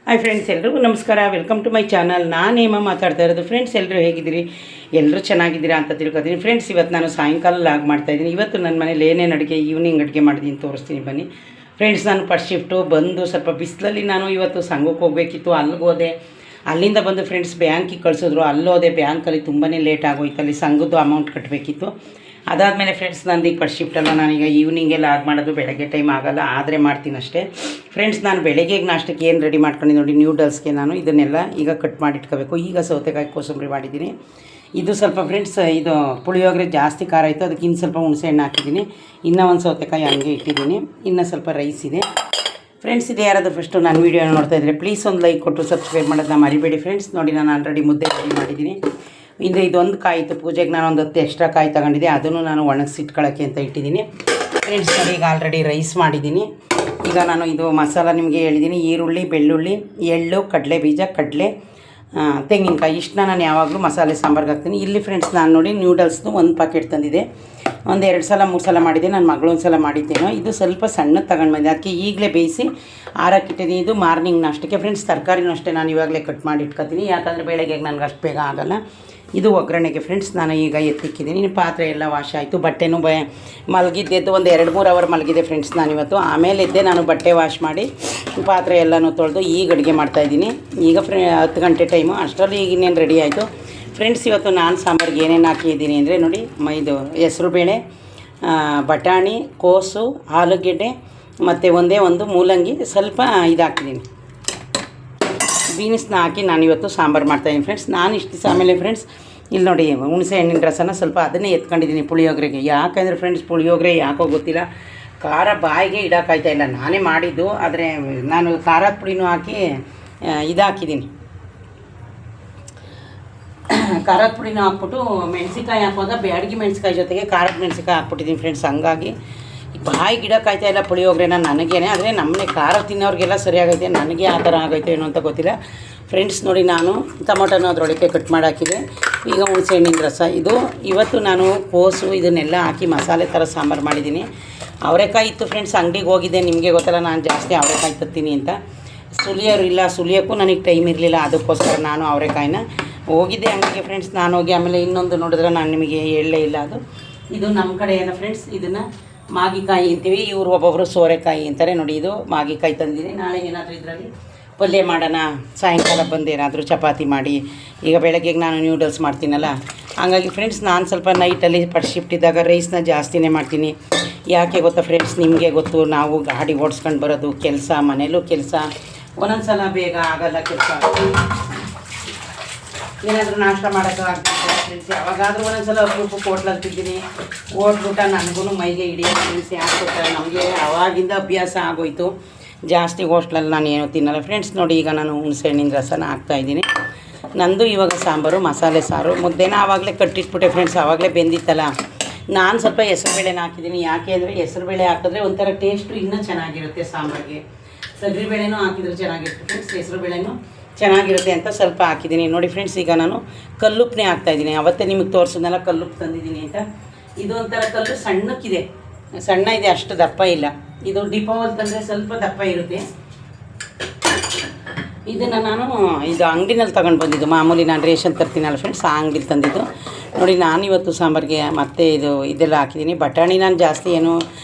Hi friends, ಎಲ್ರಿಗೂ ನಮಸ್ಕಾರ. Welcome to my channel. ನಾನು ಹೇಮ ಮಾತಾಡ್ತಾ ಇರೋದು. ಫ್ರೆಂಡ್ಸ್, ಎಲ್ಲರೂ ಹೇಗಿದ್ದೀರಿ? ಎಲ್ಲರೂ ಚೆನ್ನಾಗಿದ್ದೀರಾ ಅಂತ ತಿಳ್ಕೊತೀನಿ. ಫ್ರೆಂಡ್ಸ್, ಇವತ್ತು ನಾನು ಸಾಯಂಕಾಲ ಲಾಗ್ ಮಾಡ್ತಾಯಿದ್ದೀನಿ. ಇವತ್ತು ನನ್ನ ಮನೇಲಿ ಏನೇನು ಅಡುಗೆ, ಈವ್ನಿಂಗ್ ಅಡುಗೆ ಮಾಡಿದ್ದೀನಿ ತೋರಿಸ್ತೀನಿ ಬನ್ನಿ. ಫ್ರೆಂಡ್ಸ್, ನಾನು ಫಸ್ಟ್ ಶಿಫ್ಟು ಬಂದು ಸ್ವಲ್ಪ ಬಿಸಿಲಲ್ಲಿ ನಾನು ಇವತ್ತು ಸಂಘಕ್ಕೆ ಹೋಗಬೇಕಿತ್ತು. ಅಲ್ಲಿಗೆ ಹೋದೆ. ಅಲ್ಲಿಂದ ಬಂದು ಫ್ರೆಂಡ್ಸ್ ಬ್ಯಾಂಕಿಗೆ ಕಳಿಸಿದ್ರು. ಅಲ್ಲೋದೆ. ಬ್ಯಾಂಕಲ್ಲಿ ತುಂಬಾ ಲೇಟ್ ಆಗೋಯ್ತು. ಅಲ್ಲಿ ಸಂಘದ್ದು ಅಮೌಂಟ್ ಕಟ್ಟಬೇಕಿತ್ತು. ಅದಾದಮೇಲೆ ಫ್ರೆಂಡ್ಸ್, ನಂದು ಈಗ ಫಸ್ಟ್ ಶಿಫ್ಟಲ್ಲ. ನಾನೀಗ ಈವ್ನಿಂಗೇ ಲಾಗ್ ಮಾಡೋದು. ಬೆಳಗ್ಗೆ ಟೈಮ್ ಆಗೋಲ್ಲ, ಆದರೆ ಮಾಡ್ತೀನಿ ಅಷ್ಟೇ. ಫ್ರೆಂಡ್ಸ್, ನಾನು ಬೆಳಗ್ಗೆ ನಾಷ್ಟಕ್ಕೆ ಏನು ರೆಡಿ ಮಾಡ್ಕೊಂಡು ನೋಡಿ, ನ್ಯೂಡಲ್ಸ್ಗೆ ನಾನು ಇದನ್ನೆಲ್ಲ ಈಗ ಕಟ್ ಮಾಡಿ ಇಟ್ಕೋಬೇಕು. ಈಗ ಸೌತೆಕಾಯಿ ಕೋಸಂಬರಿ ಮಾಡಿದ್ದೀನಿ. ಇದು ಸ್ವಲ್ಪ ಫ್ರೆಂಡ್ಸ್, ಇದು ಪುಳಿಯೋಗರೆ ಜಾಸ್ತಿ ಖಾರ ಆಯಿತು, ಅದಕ್ಕೆ ಇನ್ನು ಸ್ವಲ್ಪ ಹುಣಸೆ ಹಣ್ಣು ಹಾಕಿದ್ದೀನಿ. ಇನ್ನೂ ಒಂದು ಸೌತೆಕಾಯಿ ಹಂಗೆ ಇಟ್ಟಿದ್ದೀನಿ. ಇನ್ನು ಸ್ವಲ್ಪ ರೈಸ್ ಇದೆ. ಫ್ರೆಂಡ್ಸ್, ಇದು ಯಾರಾದರೂ ಫಸ್ಟು ನನ್ನ ವೀಡಿಯೋನ ನೋಡ್ತಾ ಇದ್ದರೆ ಪ್ಲೀಸ್ ಒಂದು ಲೈಕ್ ಕೊಟ್ಟು ಸಬ್ಸ್ಕ್ರೈಬ್ ಮಾಡೋದನ್ನ ಮರಿಬೇಡಿ. ಫ್ರೆಂಡ್ಸ್, ನೋಡಿ ನಾನು ಆಲ್ರೆಡಿ ಮುದ್ದೆ ರೆಡಿ ಮಾಡಿದ್ದೀನಿ. ಇದೊಂದು ಕಾಯಿ ಇತ್ತು ಪೂಜೆಗೆ. ನಾನು ಒಂದು 10 ಎಕ್ಸ್ಟ್ರಾ ಕಾಯಿ ತಗೊಂಡಿದ್ದೆ. ಅದನ್ನು ನಾನು ಒಣಗಿಸಿಟ್ಕೊಳ್ಳೋಕ್ಕೆ ಅಂತ ಇಟ್ಟಿದ್ದೀನಿ. ಫ್ರೆಂಡ್ಸ್, ನೋಡಿ ಈಗ ಆಲ್ರೆಡಿ ರೈಸ್ ಮಾಡಿದ್ದೀನಿ. ಈಗ ನಾನು ಇದು ಮಸಾಲ ನಿಮಗೆ ಹೇಳಿದ್ದೀನಿ. ಈರುಳ್ಳಿ, ಬೆಳ್ಳುಳ್ಳಿ, ಎಳ್ಳು, ಕಡಲೆ ಬೀಜ, ಕಡಲೆ, ತೆಂಗಿನಕಾಯಿ, ಇಷ್ಟನ್ನ ನಾನು ಯಾವಾಗಲೂ ಮಸಾಲೆ ಸಾಂಬಾರ್ಗೆ ಹಾಕ್ತೀನಿ. ಇಲ್ಲಿ ಫ್ರೆಂಡ್ಸ್, ನಾನು ನೋಡಿ ನ್ಯೂಡಲ್ಸ್ದು ಒಂದು ಪ್ಯಾಕೆಟ್ ತಂದಿದೆ. ಒಂದು 2 ಸಲ 3 ಸಲ ಮಾಡಿದ್ದೆ. ನನ್ನ ಮಗಳು ಒಂದು ಸಲ ಮಾಡಿದ್ದೇನೋ. ಇದು ಸ್ವಲ್ಪ ಸಣ್ಣದು ತಗೊಂಡು ಬಂದೆ. ಅದಕ್ಕೆ ಈಗಲೇ ಬೇಯಿಸಿ ಆರಕ್ಕಿಟ್ಟಿದ್ದೀನಿ. ಇದು ಮಾರ್ನಿಂಗ್ ನಾಷ್ಟಕ್ಕೆ. ಫ್ರೆಂಡ್ಸ್, ತರಕಾರಿನೂ ಅಷ್ಟೇ ನಾನು ಇವಾಗಲೇ ಕಟ್ ಮಾಡಿ ಇಟ್ಕೊತೀನಿ. ಯಾಕಂದರೆ ಬೆಳಗ್ಗೆ ನನಗೆ ಅಷ್ಟು ಬೇಗ ಆಗೋಲ್ಲ. ಇದು ಒಗ್ಗರಣೆಗೆ. ಫ್ರೆಂಡ್ಸ್, ನಾನು ಈಗ ಎತ್ತಿಕ್ಕಿದ್ದೀನಿ. ಪಾತ್ರೆ ಎಲ್ಲ ವಾಶ್ ಆಯಿತು. ಬಟ್ಟೆನೂ ಮಲಗಿದ್ದೆದ್ದು ಒಂದು 2-3 ಅವರ್ ಮಲಗಿದೆ ಫ್ರೆಂಡ್ಸ್ ನಾನಿವತ್ತು. ಆಮೇಲೆ ಎದ್ದೆ ನಾನು ಬಟ್ಟೆ ವಾಶ್ ಮಾಡಿ ಪಾತ್ರೆ ಎಲ್ಲನೂ ತೊಳೆದು ಈಗ ಅಡುಗೆ ಮಾಡ್ತಾಯಿದ್ದೀನಿ. ಈಗ 10 ಗಂಟೆ ಟೈಮು. ಅಷ್ಟರಲ್ಲಿ ಈಗ ಇನ್ನೇನು ರೆಡಿ ಆಯಿತು. ಫ್ರೆಂಡ್ಸ್, ಇವತ್ತು ನಾನು ಸಾಂಬಾರಿಗೆ ಏನೇನು ಹಾಕಿದ್ದೀನಿ ಅಂದರೆ ನೋಡಿ, ಇದು ಹೆಸರುಬೇಳೆ, ಬಟಾಣಿ, ಕೋಸು, ಆಲೂಗೆಡ್ಡೆ ಮತ್ತು ಒಂದೇ ಒಂದು ಮೂಲಂಗಿ, ಸ್ವಲ್ಪ ಇದು ಹಾಕಿದ್ದೀನಿ, ಬೀನ್ಸ್ನ ಹಾಕಿ ನಾನಿವತ್ತು ಸಾಂಬಾರು ಮಾಡ್ತಾಯಿದ್ದೀನಿ. ಫ್ರೆಂಡ್ಸ್, ನಾನು ಇಷ್ಟು ದಿವಸ ಆಮೇಲೆ ಫ್ರೆಂಡ್ಸ್ ಇಲ್ಲಿ ನೋಡಿ ಹುಣಸೆ ಹಣ್ಣಿನ ರಸನ ಸ್ವಲ್ಪ ಅದನ್ನೇ ಎತ್ಕೊಂಡಿದ್ದೀನಿ ಪುಳಿಯೋಗರೆಗೆ. ಯಾಕಂದರೆ ಫ್ರೆಂಡ್ಸ್, ಪುಳಿಯೋಗರೆ ಯಾಕೋ ಗೊತ್ತಿಲ್ಲ, ಖಾರ ಬಾಯಿಗೆ ಇಡೋಕ್ಕಾಯ್ತಾ ಇಲ್ಲ. ನಾನೇ ಮಾಡಿದ್ದು, ಆದರೆ ನಾನು ಖಾರದ ಪುಡಿನೂ ಹಾಕಿ ಇದು ಹಾಕಿದ್ದೀನಿ. ಖಾರದ ಪುಡಿನೂ ಹಾಕ್ಬಿಟ್ಟು ಮೆಣಸಿಕಾಯಿ ಹಾಕುವಾಗ ಬ್ಯಾಡಗಿ ಮೆಣಸಿಕಾಯಿ ಜೊತೆಗೆ ಖಾರದ ಮೆಣಸಿಕಾಯಿ ಹಾಕ್ಬಿಟ್ಟಿದ್ದೀನಿ ಫ್ರೆಂಡ್ಸ್. ಹಂಗಾಗಿ ಬಾಯಿ ಗಿಡಕ್ಕಾಯ್ತಾ ಇಲ್ಲ ಪುಳಿಯೋಗರೆನ ನನಗೇನೆ. ಆದರೆ ನಮ್ಮನೆ ಖಾರ ತಿನ್ನೋರಿಗೆಲ್ಲ ಸರಿಯಾಗೈತೆ, ನನಗೆ ಆ ಥರ ಆಗೈತೆ ಏನೋ ಅಂತ ಗೊತ್ತಿಲ್ಲ. ಫ್ರೆಂಡ್ಸ್, ನೋಡಿ ನಾನು ಟೊಮೊಟೊನ ಅದರೊಳಗೆ ಕಟ್ ಮಾಡಿ ಹಾಕಿದೆ. ಈಗ ಹುಣಸೆ ಹಣ್ಣಿನ ರಸ. ಇದು ಇವತ್ತು ನಾನು ಕೋಸು ಇದನ್ನೆಲ್ಲ ಹಾಕಿ ಮಸಾಲೆ ಥರ ಸಾಂಬಾರು ಮಾಡಿದ್ದೀನಿ. ಅವರೆಕಾಯಿ ಇತ್ತು ಫ್ರೆಂಡ್ಸ್, ಅಂಗಡಿಗೆ ಹೋಗಿದ್ದೆ. ನಿಮಗೆ ಗೊತ್ತಲ್ಲ, ನಾನು ಜಾಸ್ತಿ ಅವರೆಕಾಯಿ ತತ್ತೀನಿ ಅಂತ. ಸುಲಿಯೋರು ಇಲ್ಲ, ಸುಲಿಯೋಕ್ಕೂ ನನಗೆ ಟೈಮ್ ಇರಲಿಲ್ಲ. ಅದಕ್ಕೋಸ್ಕರ ನಾನು ಅವರೆಕಾಯಿನ ಹೋಗಿದ್ದೆ ಅಂಗಡಿಗೆ ಫ್ರೆಂಡ್ಸ್. ನಾನು ಹೋಗಿ ಆಮೇಲೆ ಇನ್ನೊಂದು ನೋಡಿದ್ರೆ ನಾನು ನಿಮಗೆ ಹೇಳಲೇ ಇಲ್ಲ. ಇದು ನಮ್ಮ ಕಡೆ ಏನೋ ಫ್ರೆಂಡ್ಸ್, ಇದನ್ನು ಮಾಗಿಕಾಯಿ ಅಂತೀವಿ. ಇವರು ಒಬ್ಬೊಬ್ಬರು ಸೋರೆಕಾಯಿ ಅಂತಾರೆ. ನೋಡಿ, ಇದು ಮಾಗಿಕಾಯಿ ತಂದಿದ್ದೀನಿ. ನಾಳೆ ಏನಾದರೂ ಇದರಲ್ಲಿ ಪಲ್ಯ ಮಾಡೋಣ. ಸಾಯಂಕಾಲ ಬಂದು ಏನಾದರೂ ಚಪಾತಿ ಮಾಡಿ, ಈಗ ಬೆಳಗ್ಗೆಗೆ ನಾನು ನ್ಯೂಡಲ್ಸ್ ಮಾಡ್ತೀನಲ್ಲ, ಹಾಗಾಗಿ ಫ್ರೆಂಡ್ಸ್ ನಾನು ಸ್ವಲ್ಪ ನೈಟಲ್ಲಿ ಫಸ್ಟ್ ಶಿಫ್ಟ್ ಇದ್ದಾಗ ರೈಸ್ನ ಜಾಸ್ತಿನೇ ಮಾಡ್ತೀನಿ. ಯಾಕೆ ಗೊತ್ತಾ ಫ್ರೆಂಡ್ಸ್, ನಿಮಗೆ ಗೊತ್ತು, ನಾವು ಗಾಡಿ ಓಡಿಸ್ಕೊಂಡು ಬರೋದು, ಕೆಲಸ, ಮನೇಲೂ ಕೆಲಸ, ಒಂದೊಂದು ಸಲ ಬೇಗ ಆಗೋಲ್ಲ ಕೆಲಸ. ಏನಾದರೂ ನಾಷ್ಟ ಮಾಡೋಕ್ಕಾಗ್ತದೆ ಫ್ರೆಂಡ್ಸ್. ಯಾವಾಗಾದರೂ ಒಂದೊಂದು ಸಲ ಅಪರೂಪಕ್ಕೆ ಹೋಟ್ಲಲ್ಲಿ ತಿಂತೀನಿ. ಓಟ್ಬಿಟ್ಟ ನನಗೂ ಮೈಗೆ ಹಿಡಿಯೋ ಫ್ರೆಂಡ್ಸ್. ಯಾಕೆ ಗೊತ್ತಾ, ನಮಗೆ ಅವಾಗಿಂದ ಅಭ್ಯಾಸ ಆಗೋಯ್ತು. ಜಾಸ್ತಿ ಹೋಟ್ಲಲ್ಲಿ ನಾನು ಏನೂ ತಿನ್ನಲ್ಲ ಫ್ರೆಂಡ್ಸ್. ನೋಡಿ, ಈಗ ನಾನು ಹುಣಸೆ ಹಣ್ಣಿನ ರಸನ ಹಾಕ್ತಾಯಿದ್ದೀನಿ. ನಂದು ಇವಾಗ ಸಾಂಬಾರು ಮಸಾಲೆ ಸಾರು. ಮುದ್ದೆನ ಆವಾಗಲೇ ಕಟ್ಟಿಟ್ಬಿಟ್ಟೆ ಫ್ರೆಂಡ್ಸ್, ಆವಾಗಲೇ ಬೆಂದಿತ್ತಲ್ಲ. ನಾನು ಸ್ವಲ್ಪ ಹೆಸರುಬೇಳೆನ ಹಾಕಿದ್ದೀನಿ. ಯಾಕೆ ಅಂದರೆ ಹೆಸರುಬೇಳೆ ಹಾಕಿದ್ರೆ ಒಂಥರ ಟೇಸ್ಟು ಇನ್ನೂ ಚೆನ್ನಾಗಿರುತ್ತೆ ಸಾಂಬಾರಿಗೆ. ತೊಗರಿಬೇಳೆನೂ ಹಾಕಿದ್ರೆ ಚೆನ್ನಾಗಿರುತ್ತೆ ಫ್ರೆಂಡ್ಸ್, ಹೆಸರುಬೇಳೆನೂ ಚೆನ್ನಾಗಿರುತ್ತೆ ಅಂತ ಸ್ವಲ್ಪ ಹಾಕಿದ್ದೀನಿ. ನೋಡಿ ಫ್ರೆಂಡ್ಸ್, ಈಗ ನಾನು ಕಲ್ಲುಪ್ಪನೇ ಹಾಕ್ತಾಯಿದ್ದೀನಿ. ಅವತ್ತೇ ನಿಮಗೆ ತೋರಿಸಿದ್ನಲ್ಲ ಕಲ್ಲುಪ್ಪು ತಂದಿದ್ದೀನಿ ಅಂತ. ಇದು ಒಂಥರ ಕಲ್ಲು ಸಣ್ಣಕ್ಕಿದೆ, ಸಣ್ಣ ಇದೆ, ಅಷ್ಟು ದಪ್ಪ ಇಲ್ಲ. ಇದು ಡಿಪೋವಲ್ ತಂದರೆ ಸ್ವಲ್ಪ ದಪ್ಪ ಇರುತ್ತೆ. ಇದನ್ನು ನಾನು ಇದು ಅಂಗಡಿನಲ್ಲಿ ತಗೊಂಡು ಬಂದಿದ್ದು. ಮಾಮೂಲಿ ನಾನು ರೇಷನ್ ತರ್ತೀನಲ್ಲ ಫ್ರೆಂಡ್ಸ್, ಆ ಅಂಗಡಿಲಿ ತಂದಿದ್ದು. ನೋಡಿ, ನಾನಿವತ್ತು ಸಾಂಬಾರಿಗೆ ಮತ್ತೆ ಇದೆಲ್ಲ ಹಾಕಿದ್ದೀನಿ. ಬಟಾಣಿ ನಾನು ಜಾಸ್ತಿ ಏನು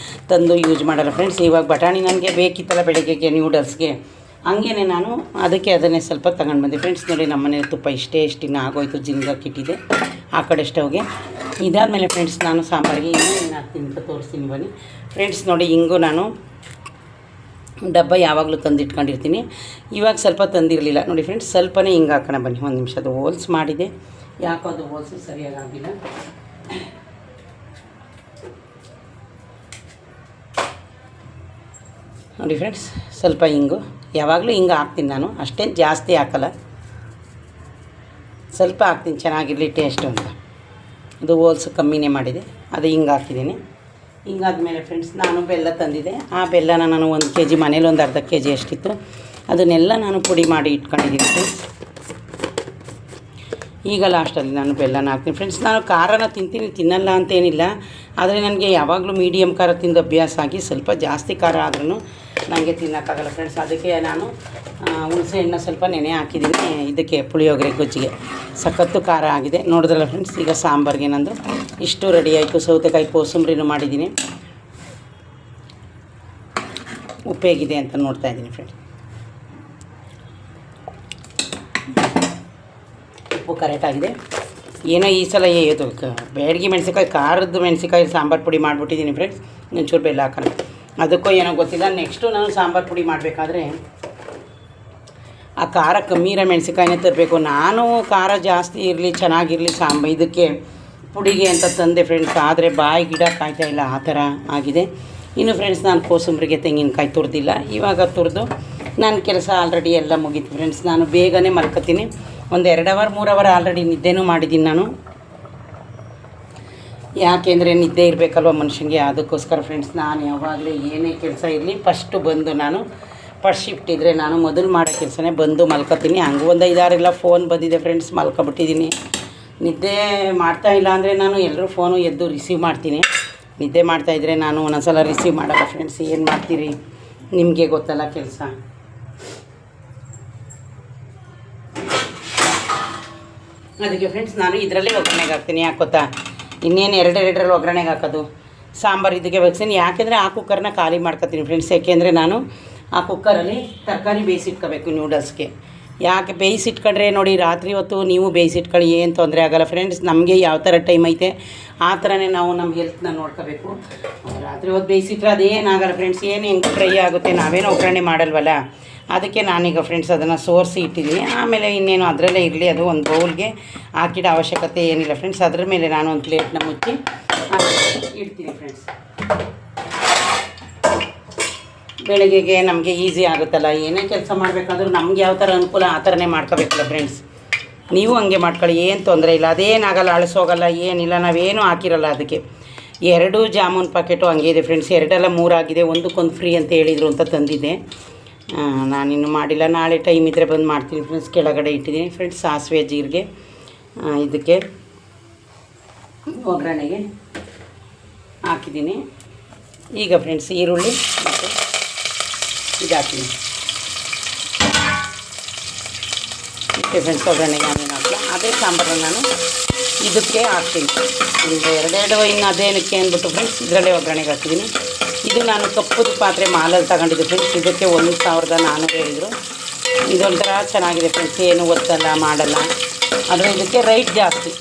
ತಂದು ಯೂಸ್ ಮಾಡಲ್ಲ ಫ್ರೆಂಡ್ಸ್. ಇವಾಗ ಬಟಾಣಿ ನನಗೆ ಬೇಕಿತ್ತಲ್ಲ ಬೆಳಗ್ಗೆಗೆ ನ್ಯೂಡಲ್ಸ್ಗೆ, ಹಂಗೇ ನಾನು ಅದನ್ನೇ ಸ್ವಲ್ಪ ತಗೊಂಡು ಬಂದೆ ಫ್ರೆಂಡ್ಸ್. ನೋಡಿ, ನಮ್ಮನೆ ತುಪ್ಪ ಇಷ್ಟಿನ್ನ ಆಗೋಯ್ತು, ಜಿಂಗಾಕಿಟ್ಟಿದೆ ಆ ಕಡೆ ಸ್ಟವ್ಗೆ. ಇದಾದಮೇಲೆ ಫ್ರೆಂಡ್ಸ್, ನಾನು ಸಾಂಬಾರಿಗೆ ಇನ್ನೂ ಏನು ಹಾಕ್ತೀನಿ ಅಂತ ತೋರಿಸ್ತೀನಿ ಬನ್ನಿ. ಫ್ರೆಂಡ್ಸ್, ನೋಡಿ, ಹಿಂಗು ನಾನು ಡಬ್ಬ ಯಾವಾಗಲೂ ತಂದಿಟ್ಕೊಂಡಿರ್ತೀನಿ. ಇವಾಗ ಸ್ವಲ್ಪ ತಂದಿರಲಿಲ್ಲ. ನೋಡಿ ಫ್ರೆಂಡ್ಸ್, ಸ್ವಲ್ಪನೇ ಹಿಂಗೆ ಹಾಕೋಣ ಬನ್ನಿ. ಒಂದು ನಿಮಿಷ, ಅದು ಹೋಲ್ಸ್ ಮಾಡಿದೆ, ಯಾಕೋ ಅದು ಹೋಲ್ಸು ಸರಿಯಾಗಿಲ್ಲ. ನೋಡಿ ಫ್ರೆಂಡ್ಸ್, ಸ್ವಲ್ಪ ಹಿಂಗು, ಯಾವಾಗಲೂ ಹಿಂಗೆ ಹಾಕ್ತೀನಿ ನಾನು, ಅಷ್ಟೇನು ಜಾಸ್ತಿ ಹಾಕಲ್ಲ, ಸ್ವಲ್ಪ ಹಾಕ್ತೀನಿ ಚೆನ್ನಾಗಿರಲಿ ಟೇಸ್ಟು ಅಂತ. ಇದು ಹೋಲ್ಸು ಕಮ್ಮಿನೇ ಮಾಡಿದೆ, ಅದು ಹಿಂಗೆ ಹಾಕಿದ್ದೀನಿ. ಹಿಂಗಾದ್ಮೇಲೆ ಫ್ರೆಂಡ್ಸ್, ನಾನು ಬೆಲ್ಲ ತಂದಿದ್ದೆ. ಆ ಬೆಲ್ಲನ ನಾನು 1 kg, ಮನೇಲಿ ಒಂದು ಅರ್ಧ kg ಅಷ್ಟಿತ್ತು, ಅದನ್ನೆಲ್ಲ ನಾನು ಪುಡಿ ಮಾಡಿ ಇಟ್ಕೊಂಡಿದ್ದೀನಿ ಫ್ರೆಂಡ್ಸ್. ಈಗ ಲಾಸ್ಟಲ್ಲಿ ನಾನು ಬೆಲ್ಲನ ಹಾಕ್ತೀನಿ ಫ್ರೆಂಡ್ಸ್. ನಾನು ಖಾರನ ತಿಂತೀನಿ, ತಿನ್ನಲ್ಲ ಅಂತೇನಿಲ್ಲ. ಆದರೆ ನನಗೆ ಯಾವಾಗಲೂ ಮೀಡಿಯಮ್ ಖಾರ ತಿಂದು ಅಭ್ಯಾಸ ಆಗಿ ಸ್ವಲ್ಪ ಜಾಸ್ತಿ ಖಾರ ಆದ್ರೂ ನನಗೆ ತಿನ್ನೋಕ್ಕಾಗಲ್ಲ ಫ್ರೆಂಡ್ಸ್. ಅದಕ್ಕೆ ನಾನು ಹುಣಸೆ ಹಣ್ಣು ಸ್ವಲ್ಪ ನೆನೆ ಹಾಕಿದ್ದೀನಿ ಇದಕ್ಕೆ ಪುಳಿಯೋಗರೆ ಗೊಜ್ಜಿಗೆ. ಸಖತ್ತು ಖಾರ ಆಗಿದೆ ನೋಡಿದ್ರಲ್ಲ ಫ್ರೆಂಡ್ಸ್. ಈಗ ಸಾಂಬಾರಿಗೆ ನಂದು ಇಷ್ಟು ರೆಡಿ ಆಯಿತು. ಸೌತೆಕಾಯಿ ಕೋಸಂಬರಿನೂ ಮಾಡಿದ್ದೀನಿ. ಉಪ್ಪು ಹೇಗಿದೆ ಅಂತ ನೋಡ್ತಾ ಇದ್ದೀನಿ ಫ್ರೆಂಡ್ಸ್. ಉಪ್ಪು ಕರೆಕ್ಟಾಗಿದೆ. ಏನೋ ಈ ಸಲ ಇದು ಬ್ಯಾಡಗಿ ಮೆಣಸಿನ್ಕಾಯಿ, ಖಾರದ ಮೆಣಸಿನ್ಕಾಯಿ ಸಾಂಬಾರು ಪುಡಿ ಮಾಡಿಬಿಟ್ಟಿದ್ದೀನಿ ಫ್ರೆಂಡ್ಸ್. ಒಂಚೂರು ಬೆಲ್ಲ ಹಾಕೋಣ, ಅದಕ್ಕೂ ಏನೋ ಗೊತ್ತಿಲ್ಲ. ನೆಕ್ಸ್ಟು ನಾನು ಸಾಂಬಾರು ಪುಡಿ ಮಾಡಬೇಕಾದ್ರೆ ಆ ಖಾರ ಕಮ್ಮಿ ಇರೋ ಮೆಣಸಿನ್ಕಾಯಿನೇ ತರಬೇಕು. ನಾನು ಖಾರ ಜಾಸ್ತಿ ಇರಲಿ, ಚೆನ್ನಾಗಿರಲಿ ಇದಕ್ಕೆ ಪುಡಿಗೆ ಅಂತ ತಂದೆ ಫ್ರೆಂಡ್ಸ್. ಆದರೆ ಬಾಯಿ ಗಿಡ ಕಾಯ್ತಾ ಇಲ್ಲ, ಆ ಥರ ಆಗಿದೆ. ಇನ್ನು ಫ್ರೆಂಡ್ಸ್ ನಾನು ಕೋಸಂಬರಿಗೆ ತೆಂಗಿನಕಾಯಿ ತುರಿದಿಲ್ಲ. ಇವಾಗ ತುರಿದು ನನ್ನ ಕೆಲಸ ಆಲ್ರೆಡಿ ಎಲ್ಲ ಮುಗೀತು ಫ್ರೆಂಡ್ಸ್. ನಾನು ಬೇಗನೆ ಮಲ್ಕೋತೀನಿ. ಒಂದು 2 ಅವರ್ 3 ಅವರ್ ಆಲ್ರೆಡಿ ನಿದ್ದೆನೂ ಮಾಡಿದ್ದೀನಿ ನಾನು. ಯಾಕೆಂದರೆ ನಿದ್ದೆ ಇರಬೇಕಲ್ವ ಮನುಷ್ಯನಿಗೆ, ಅದಕ್ಕೋಸ್ಕರ ಫ್ರೆಂಡ್ಸ್. ನಾನು ಯಾವಾಗಲೂ ಏನೇ ಕೆಲಸ ಇರಲಿ ಫಸ್ಟು ಬಂದು ನಾನು ಫಸ್ಟ್ ಶಿಫ್ಟ್ ಇದ್ದರೆ ನಾನು ಮೊದಲು ಮಾಡೋ ಕೆಲಸನೇ ಬಂದು ಮಲ್ಕೋತೀನಿ. ಹಂಗೆ ಒಂದು 5-6 ಫೋನ್ ಬಂದಿದೆ ಫ್ರೆಂಡ್ಸ್, ಮಲ್ಕೊಬಿಟ್ಟಿದ್ದೀನಿ. ನಿದ್ದೆ ಮಾಡ್ತಾಯಿಲ್ಲ ಅಂದರೆ ನಾನು ಎಲ್ಲರೂ ಫೋನು ಎದ್ದು ರಿಸೀವ್ ಮಾಡ್ತೀನಿ. ನಿದ್ದೆ ಮಾಡ್ತಾಯಿದ್ರೆ ನಾನು ಒಂದೊಂದ್ಸಲ ರಿಸೀವ್ ಮಾಡಲ್ಲ ಫ್ರೆಂಡ್ಸ್. ಏನು ಮಾಡ್ತೀರಿ, ನಿಮಗೆ ಗೊತ್ತಲ್ಲ ಕೆಲಸ. ಅದಕ್ಕೆ ಫ್ರೆಂಡ್ಸ್ ನಾನು ಇದರಲ್ಲೇ ಒಗ್ಗರಣೆಗೆ ಹಾಕ್ತೀನಿ. ಯಾಕೆ ಗೊತ್ತಾ, ಇನ್ನೇನು 2 ಒಗ್ಗರಣೆಗೆ ಹಾಕೋದು ಸಾಂಬಾರು ಇದಕ್ಕೆ ಬೆಳೆಸ್ತೀನಿ. ಯಾಕೆಂದರೆ ಆ ಕುಕ್ಕರ್ನ ಖಾಲಿ ಮಾಡ್ಕೊತೀನಿ ಫ್ರೆಂಡ್ಸ್. ಯಾಕೆಂದರೆ ನಾನು ಆ ಕುಕ್ಕರಲ್ಲಿ ತರಕಾರಿ ಬೇಯಿಸಿಟ್ಕೋಬೇಕು ನೂಡಲ್ಸ್ಗೆ. ಯಾಕೆ ಬೇಯಿಸಿಟ್ಕೊಂಡ್ರೆ ನೋಡಿ, ರಾತ್ರಿ ಹೊತ್ತು ನೀವು ಬೇಯಿಸಿಟ್ಕೊಳ್ಳಿ, ಏನು ತೊಂದರೆ ಆಗೋಲ್ಲ ಫ್ರೆಂಡ್ಸ್. ನಮಗೆ ಯಾವ ಥರ ಟೈಮ್ ಐತೆ ಆ ಥರನೇ ನಾವು ನಮ್ಮ ಹೆಲ್ತ್ನ ನೋಡ್ಕೋಬೇಕು. ರಾತ್ರಿ ಹೊತ್ತು ಬೇಯಿಸಿಟ್ರೆ ಅದೇನಾಗಲ್ಲ ಫ್ರೆಂಡ್ಸ್. ಏನು ಹೆಂಗೆ ಫ್ರೈ ಆಗುತ್ತೆ, ನಾವೇನು ಒಗ್ಗರಣೆ ಮಾಡಲ್ವಲ್ಲ. ಅದಕ್ಕೆ ನಾನೀಗ ಫ್ರೆಂಡ್ಸ್ ಅದನ್ನು ಸೋರಿಸಿ ಇಟ್ಟಿದ್ದೀನಿ. ಆಮೇಲೆ ಇನ್ನೇನು ಅದರಲ್ಲೇ ಇರಲಿ, ಅದು ಒಂದು ಬೌಲ್ಗೆ ಹಾಕಿಡೋ ಅವಶ್ಯಕತೆ ಏನಿಲ್ಲ ಫ್ರೆಂಡ್ಸ್. ಅದ್ರ ಮೇಲೆ ನಾನು ಒಂದು ಪ್ಲೇಟ್ನ ಮುಚ್ಚಿ ಇಡ್ತೀನಿ ಫ್ರೆಂಡ್ಸ್. ಬೆಳಗ್ಗೆಗೆ ನಮಗೆ ಈಸಿ ಆಗುತ್ತಲ್ಲ, ಏನೇ ಕೆಲಸ ಮಾಡಬೇಕಾದ್ರೂ ನಮ್ಗೆ ಯಾವ ಥರ ಅನುಕೂಲ ಆ ಥರನೇ ಮಾಡ್ಕೋಬೇಕಲ್ಲ ಫ್ರೆಂಡ್ಸ್. ನೀವು ಹಂಗೆ ಮಾಡ್ಕೊಳ್ಳಿ, ಏನು ತೊಂದರೆ ಇಲ್ಲ. ಅದೇನಾಗಲ್ಲ, ಅಳಿಸೋಗಲ್ಲ, ಏನಿಲ್ಲ. ನಾವೇನು ಹಾಕಿರಲ್ಲ ಅದಕ್ಕೆ. 2 ಜಾಮೂನ್ ಪ್ಯಾಕೆಟು ಹಂಗೆ ಇದೆ ಫ್ರೆಂಡ್ಸ್. 2 ಅಲ್ಲ 3 ಆಗಿದೆ. ಒಂದಕ್ಕೊಂದು ಫ್ರೀ ಅಂತ ಹೇಳಿದರು ಅಂತ ತಂದಿದ್ದೆ. ನಾನಿನ್ನು ಮಾಡಿಲ್ಲ, ನಾಳೆ ಟೈಮ್ ಇದ್ದರೆ ಬಂದು ಮಾಡ್ತೀನಿ ಫ್ರೆಂಡ್ಸ್. ಕೆಳಗಡೆ ಇಟ್ಟಿದ್ದೀನಿ ಫ್ರೆಂಡ್ಸ್. ಸಾಸಿವೆ ಜೀರಿಗೆ ಇದಕ್ಕೆ ಒಗ್ಗರಣೆಗೆ ಹಾಕಿದ್ದೀನಿ. ಈಗ ಫ್ರೆಂಡ್ಸ್ ಈರುಳ್ಳಿ ಮತ್ತು ಇದು ಹಾಕ್ತೀನಿ. ಇಷ್ಟೇ ಫ್ರೆಂಡ್ಸ್ ಒಗ್ಗರಣೆಗೆ. ಆಮೇಲೆ ಹಾಕಲ್ಲ, ಅದೇ ಸಾಂಬಾರನ್ನು ನಾನು ಇದಕ್ಕೆ ಹಾಕ್ತೀನಿ. ಒಂದು 2 ಇನ್ನು ಅದೇನಕ್ಕೆ ಅಂದ್ಬಿಟ್ಟು ಫ್ರೆಂಡ್ಸ್ ಇದರಲ್ಲೇ ಒಗ್ಗರಣೆಗೆ ಹಾಕಿದ್ದೀನಿ. ಇದು ನಾನು ಕಪ್ಪುದು ಪಾತ್ರೆ ಮಾಲಲ್ಲಿ ತಗೊಂಡಿದ್ದೆ ಫ್ರೆಂಡ್ಸ್. ಇದಕ್ಕೆ 1400 ಹೇಳಿದರು. ಇದೊಂಥರ ಚೆನ್ನಾಗಿದೆ ಫ್ರೆಂಡ್ಸ್, ಏನು ಒತ್ತಲ್ಲ ಮಾಡಲ್ಲ. ಆದರೆ ಇದಕ್ಕೆ ರೈಟ್ ಜಾಸ್ತಿ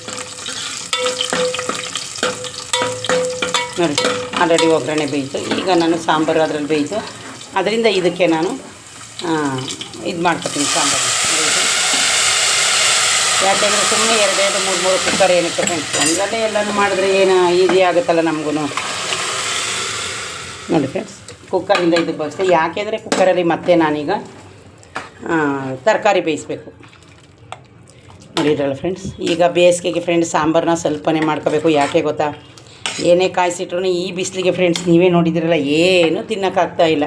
ನೋಡಿ. ಆಲ್ರೆಡಿ ಒಗ್ಗರಣೆ ಬೇಯಿತು. ಈಗ ನಾನು ಸಾಂಬಾರು ಅದರಲ್ಲಿ ಬೇಯಿತು. ಅದರಿಂದ ಇದಕ್ಕೆ ನಾನು ಇದು ಮಾಡ್ಕೊತೀನಿ ಸಾಂಬಾರು. ಯಾಕೆಂದರೆ ಸುಮ್ಮನೆ 2 3 ಕುಕ್ಕರ್ ಏನಕ್ಕೆ ಫ್ರೆಂಡ್ಸ್, ಒಂದಲ್ಲೇ ಎಲ್ಲನೂ ಮಾಡಿದ್ರೆ ಏನು ಈಸಿ ಆಗುತ್ತಲ್ಲ ನಮಗೂ ನೋಡಿ ಫ್ರೆಂಡ್ಸ್. ಕುಕ್ಕರಿಂದ ಇದಕ್ಕೆ ಬಗ್ಸ್ತೆ. ಯಾಕೆಂದರೆ ಕುಕ್ಕರಲ್ಲಿ ಮತ್ತೆ ನಾನೀಗ ತರಕಾರಿ ಬೇಯಿಸಬೇಕು ನೋಡಿದ್ರಲ್ಲ ಫ್ರೆಂಡ್ಸ್. ಈಗ ಬೇಸಿಗೆಗೆ ಫ್ರೆಂಡ್ಸ್ ಸಾಂಬಾರನ್ನ ಸ್ವಲ್ಪನೇ ಮಾಡ್ಕೋಬೇಕು. ಯಾಕೆ ಗೊತ್ತಾ, ಏನೇ ಕಾಯಿಸಿಟ್ರೂ ಈ ಬಿಸಿಲಿಗೆ ಫ್ರೆಂಡ್ಸ್ ನೀವೇ ನೋಡಿದಿರಲ್ಲ, ಏನೂ ತಿನ್ನೋಕ್ಕಾಗ್ತಾ ಇಲ್ಲ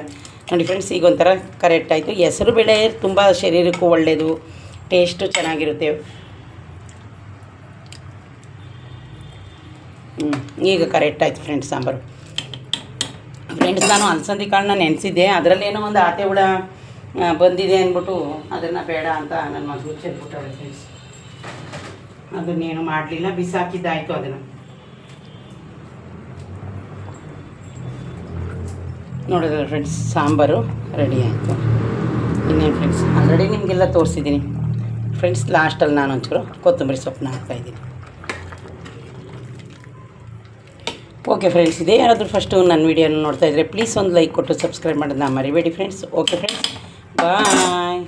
ನೋಡಿ ಫ್ರೆಂಡ್ಸ್. ಈಗ ಒಂಥರ ಕರೆಕ್ಟ್ ಆಯಿತು. ಹೆಸರು ಬೇಳೆ ತುಂಬ ಶರೀರಕ್ಕೂ ಒಳ್ಳೆಯದು, ಟೇಸ್ಟು ಚೆನ್ನಾಗಿರುತ್ತೆ. ಈಗ ಕರೆಕ್ಟ್ ಆಯಿತು ಫ್ರೆಂಡ್ಸ್ ಸಾಂಬಾರು. ಫ್ರೆಂಡ್ಸ್ ನಾನು ಅಲಸಂದಿ ಕಾಳನ್ನ ನೆನೆಸಿದ್ದೆ. ಅದರಲ್ಲೇನೋ ಒಂದು ಆತೆ ಹುಳ ಬಂದಿದೆ ಅಂದ್ಬಿಟ್ಟು ಅದನ್ನು ಬೇಡ ಅಂತ ನನ್ನ ಮಗಳು ಚೆಲ್ಬಿಟ್ಟವಳೆ ಫ್ರೆಂಡ್ಸ್. ಅದನ್ನೇನು ಮಾಡಲಿಲ್ಲ, ಬಿಸಾಕಿದ್ದಾಯಿತು. ಅದನ್ನು ನೋಡಿದ್ರೆ ಫ್ರೆಂಡ್ಸ್ ಸಾಂಬಾರು ರೆಡಿ ಆಯಿತು. ಇನ್ನೇನು ಫ್ರೆಂಡ್ಸ್ ಆಲ್ರೆಡಿ ನಿಮಗೆಲ್ಲ ತೋರಿಸಿದ್ದೀನಿ ಫ್ರೆಂಡ್ಸ್. ಲಾಸ್ಟಲ್ಲಿ ನಾನು ಒಂಚೂರು ಕೊತ್ತಂಬರಿ ಸೊಪ್ಪನ್ನ ಹಾಕ್ತಾಯಿದ್ದೀನಿ. ಓಕೆ ಫ್ರೆಂಡ್ಸ್, ಇದೇ ಯಾರಾದರೂ ಫಸ್ಟು ನನ್ನ ವೀಡಿಯೋನ ನೋಡ್ತಾಯಿದ್ರೆ ಪ್ಲೀಸ್ ಒಂದು ಲೈಕ್ ಕೊಟ್ಟು ಸಬ್ಸ್ಕ್ರೈಬ್ ಮಾಡೋದನ್ನ ಮರಿಬೇಡಿ ಫ್ರೆಂಡ್ಸ್. ಓಕೆ ಫ್ರೆಂಡ್ಸ್, ಬಾಯ್.